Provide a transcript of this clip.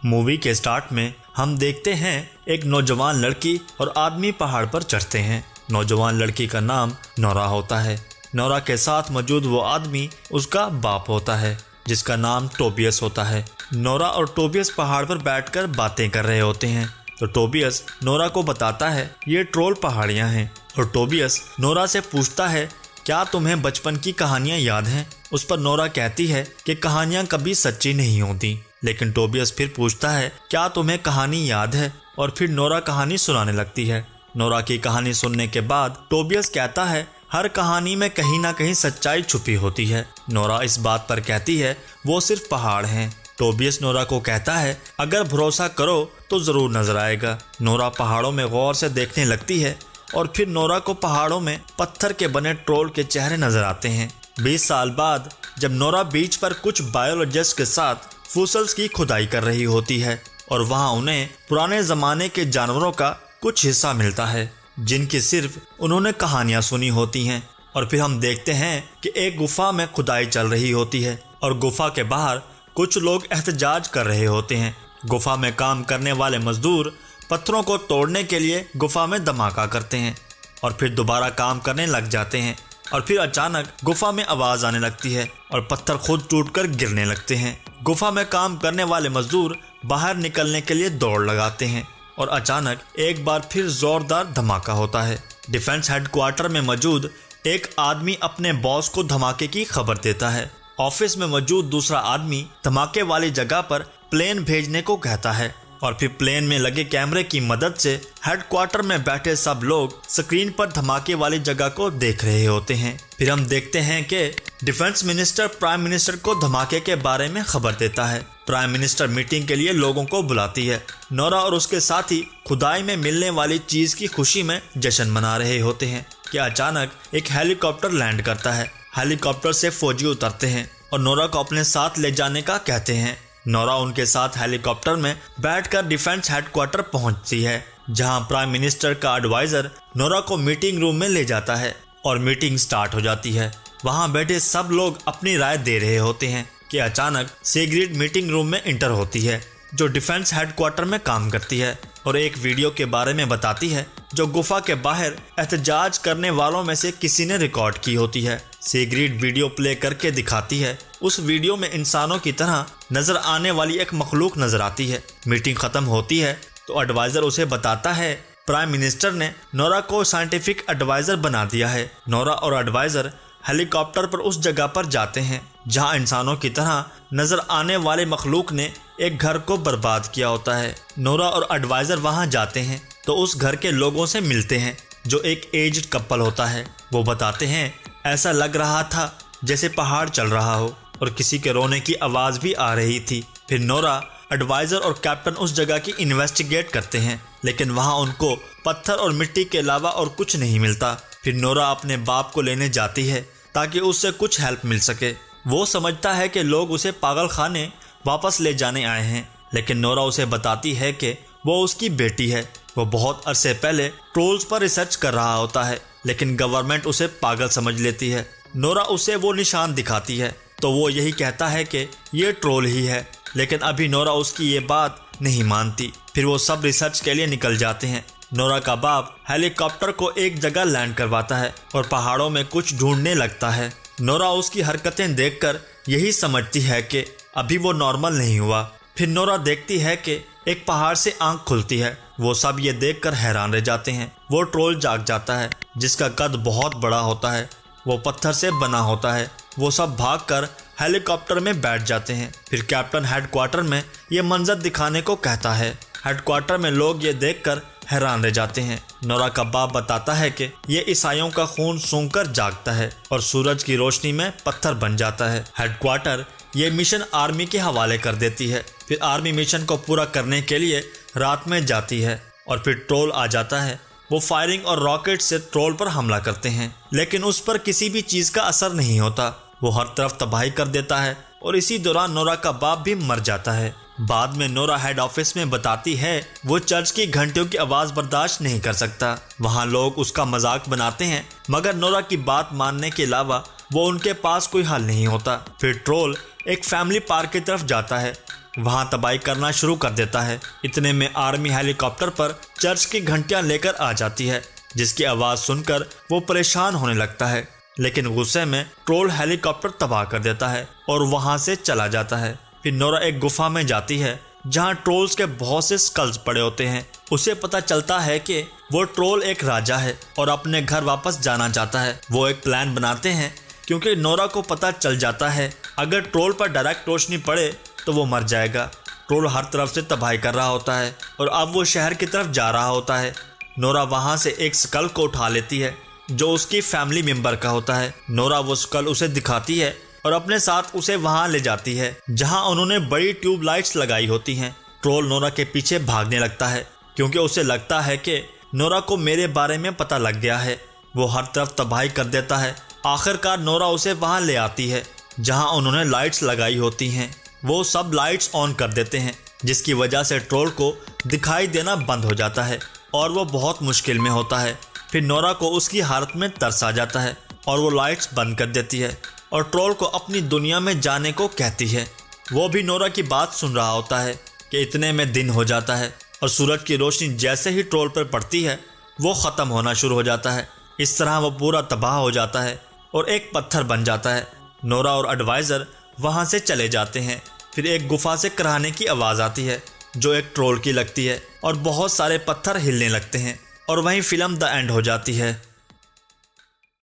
Movie के start में हम देखते हैं एक नौजवान लड़की और आदमी पहाड़ पर चढ़ते हैं। नौजवान लड़की का नाम नोरा होता है। नोरा के साथ मौजूद वो आदमी उसका बाप होता है जिसका नाम टोबियस होता है। नोरा और टोबियस पहाड़ पर बैठकर बातें कर रहे होते हैं तो टोबियस नोरा को बताता है ये ट्रोल पहाड़ियाँ हैं और टोबियस नोरा से पूछता है क्या तुम्हें बचपन की कहानियाँ याद हैं। उस पर नोरा कहती है कि कहानियाँ कभी सच्ची नहीं होती। लेकिन टोबियस फिर पूछता है क्या तुम्हें कहानी याद है, और फिर नोरा कहानी सुनाने लगती है। नोरा की कहानी सुनने के बाद टोबियस कहता है हर कहानी में कहीं ना कहीं सच्चाई छुपी होती है। नोरा इस बात पर कहती है वो सिर्फ पहाड़ हैं। टोबियस नोरा को कहता है अगर भरोसा करो तो जरूर नजर आएगा। नोरा पहाड़ों में गौर से देखने लगती है और फिर नोरा को पहाड़ों में पत्थर के बने ट्रोल के चेहरे नजर आते हैं। 20 साल बाद जब नोरा बीच पर कुछ बायोलॉजिस्ट के साथ फॉसिल्स की खुदाई कर रही होती है और वहां उन्हें पुराने जमाने के जानवरों का कुछ हिस्सा मिलता है जिनकी सिर्फ उन्होंने कहानियां सुनी होती हैं। और फिर हम देखते हैं कि एक गुफा में खुदाई चल रही होती है और गुफा के बाहर कुछ लोग एहतजाज कर रहे होते हैं। गुफा में काम करने वाले मजदूर पत्थरों को तोड़ने के लिए गुफा में धमाका करते हैं और फिर दोबारा काम करने लग जाते हैं। और फिर अचानक गुफा में आवाज आने लगती है और पत्थर खुद टूटकर गिरने लगते हैं। गुफा में काम करने वाले मजदूर बाहर निकलने के लिए दौड़ लगाते हैं और अचानक एक बार फिर जोरदार धमाका होता है। डिफेंस हेडक्वार्टर में मौजूद एक आदमी अपने बॉस को धमाके की खबर देता है। ऑफिस में मौजूद दूसरा आदमी धमाके वाली जगह पर प्लेन भेजने को कहता है और फिर प्लेन में लगे कैमरे की मदद से हेडक्वार्टर में बैठे सब लोग स्क्रीन पर धमाके वाली जगह को देख रहे होते हैं। फिर हम देखते हैं कि डिफेंस मिनिस्टर प्राइम मिनिस्टर को धमाके के बारे में खबर देता है। प्राइम मिनिस्टर मीटिंग के लिए लोगों को बुलाती है। नोरा और उसके साथी खुदाई में मिलने वाली चीज की खुशी में जश्न मना रहे होते हैं कि अचानक एक हेलीकॉप्टर लैंड करता है। हेलीकॉप्टर से फौजी उतरते हैं और नोरा को अपने साथ ले जाने का कहते हैं। नोरा उनके साथ हेलीकॉप्टर में बैठकर डिफेंस हेडक्वार्टर पहुंचती है जहां प्राइम मिनिस्टर का एडवाइजर नोरा को मीटिंग रूम में ले जाता है और मीटिंग स्टार्ट हो जाती है। वहां बैठे सब लोग अपनी राय दे रहे होते हैं कि अचानक सिग्रिड मीटिंग रूम में इंटर होती है जो डिफेंस हेडक्वार्टर में काम करती है और एक वीडियो के बारे में बताती है जो गुफा के बाहर एहतजाज करने वालों में से किसी ने रिकॉर्ड की होती है। सिग्रिड वीडियो प्ले करके दिखाती है। उस वीडियो में इंसानों की तरह नजर आने वाली एक मखलूक नजर आती है। मीटिंग खत्म होती है तो एडवाइजर उसे बताता है प्राइम मिनिस्टर ने नोरा को साइंटिफिक एडवाइजर बना दिया है। नोरा और एडवाइजर हेलीकॉप्टर पर उस जगह पर जाते हैं जहां इंसानों की तरह नजर आने वाले मखलूक ने एक घर को बर्बाद किया होता है। नोरा और एडवाइजर वहां जाते हैं तो उस घर के लोगों से मिलते हैं जो एक एज्ड कपल होता है। वो बताते हैं ऐसा लग रहा था जैसे पहाड़ चल रहा हो और किसी के रोने की आवाज भी आ रही थी। फिर नोरा, एडवाइजर और कैप्टन उस जगह की इन्वेस्टिगेट करते हैं लेकिन वहां उनको पत्थर और मिट्टी के अलावा और कुछ नहीं मिलता। फिर नोरा अपने बाप को लेने जाती है ताकि उससे कुछ हेल्प मिल सके। वो समझता है कि लोग उसे पागल खाने वापस ले जाने आए हैं लेकिन नोरा उसे बताती है कि वो उसकी बेटी है। वो बहुत अरसे पहले ट्रोल्स पर रिसर्च कर रहा होता है लेकिन गवर्नमेंट उसे पागल समझ लेती है। नोरा उसे वो निशान दिखाती है तो वो यही कहता है कि ये ट्रोल ही है लेकिन अभी नोरा उसकी ये बात नहीं मानती। फिर वो सब रिसर्च के लिए निकल जाते हैं। नोरा का बाप हेलीकॉप्टर को एक जगह लैंड करवाता है और पहाड़ों में कुछ ढूंढने लगता है। नोरा उसकी हरकतें देखकर यही समझती है कि अभी वो नॉर्मल नहीं हुआ। फिर नोरा देखती है कि एक पहाड़ से आंख खुलती है। वो सब ये देखकर हैरान रह जाते हैं। वो ट्रोल जाग जाता है जिसका कद बहुत बड़ा होता है। वो पत्थर से बना होता है। वो सब भागकर हेलीकॉप्टर में बैठ जाते हैं। फिर कैप्टन हेडक्वार्टर में ये मंजर दिखाने को कहता है। हेडक्वार्टर में लोग ये देखकर हैरान रह जाते हैं। नोरा का बाप बताता है कि ये ईसाइयों का खून सूंघकर जागता है और सूरज की रोशनी में पत्थर बन जाता है। हेडक्वार्टर ये मिशन आर्मी के हवाले कर देती है। फिर आर्मी मिशन को पूरा करने के लिए रात में जाती है और फिर ट्रोल आ जाता है। वो फायरिंग और रॉकेट से ट्रोल पर हमला करते हैं लेकिन उस पर किसी भी चीज का असर नहीं होता। वो हर तरफ तबाही कर देता है और इसी दौरान नोरा का बाप भी मर जाता है। बाद में नोरा हेड ऑफिस में बताती है वो चर्च की घंटियों की आवाज बर्दाश्त नहीं कर सकता। वहाँ लोग उसका मजाक बनाते हैं मगर नोरा की बात मानने के अलावा वो उनके पास कोई हल नहीं होता। फिर ट्रोल एक फैमिली पार्क की तरफ जाता है वहां तबाही करना शुरू कर देता है। इतने में आर्मी हेलीकॉप्टर पर चर्च की घंटियां लेकर आ जाती है, जिसकी आवाज सुनकर वो परेशान होने लगता है। लेकिन गुस्से में ट्रोल हेलीकॉप्टर तबाह कर देता है और वहां से चला जाता है। फिर नोरा एक गुफा में जाती है जहां ट्रोल्स के बहुत से स्कल्स पड़े होते हैं। उसे पता चलता है कि वो ट्रोल एक राजा है और अपने घर वापस जाना चाहता है। वो एक प्लान बनाते हैं क्योंकि नोरा को पता चल जाता है अगर ट्रोल पर डायरेक्ट रोशनी पड़े तो वो मर जाएगा। ट्रोल हर तरफ से तबाही कर रहा होता है और अब वो शहर की तरफ जा रहा होता है। नोरा वहां से एक स्कल को उठा लेती है जो उसकी फैमिली मेंबर का होता है। नोरा वो स्कल उसे दिखाती है और अपने साथ उसे वहां ले जाती है जहां उन्होंने बड़ी ट्यूब लाइट्स लगाई होती हैं। ट्रोल नोरा के पीछे भागने लगता है क्योंकि उसे लगता है कि नोरा को मेरे बारे में पता लग गया है। वो हर तरफ तबाही कर देता है। आखिरकार नोरा उसे वहां ले आती है जहां उन्होंने लाइट्स लगाई होती हैं। वो सब लाइट्स ऑन कर देते हैं जिसकी वजह से ट्रोल को दिखाई देना बंद हो जाता है और वो बहुत मुश्किल में होता है। फिर नोरा को उसकी हालत में तरस आ जाता है और वो लाइट्स बंद कर देती है और ट्रोल को अपनी दुनिया में जाने को कहती है। वो भी नोरा की बात सुन रहा होता है कि इतने में दिन हो जाता है और सूरज की रोशनी जैसे ही ट्रोल पर पड़ती है वो ख़त्म होना शुरू हो जाता है। इस तरह वो पूरा तबाह हो जाता है और एक पत्थर बन जाता है। नोरा और एडवाइज़र वहाँ से चले जाते हैं। फिर एक गुफा से कराहने की आवाज़ आती है जो एक ट्रोल की लगती है और बहुत सारे पत्थर हिलने लगते हैं और वहीं फिल्म द एंड हो जाती है।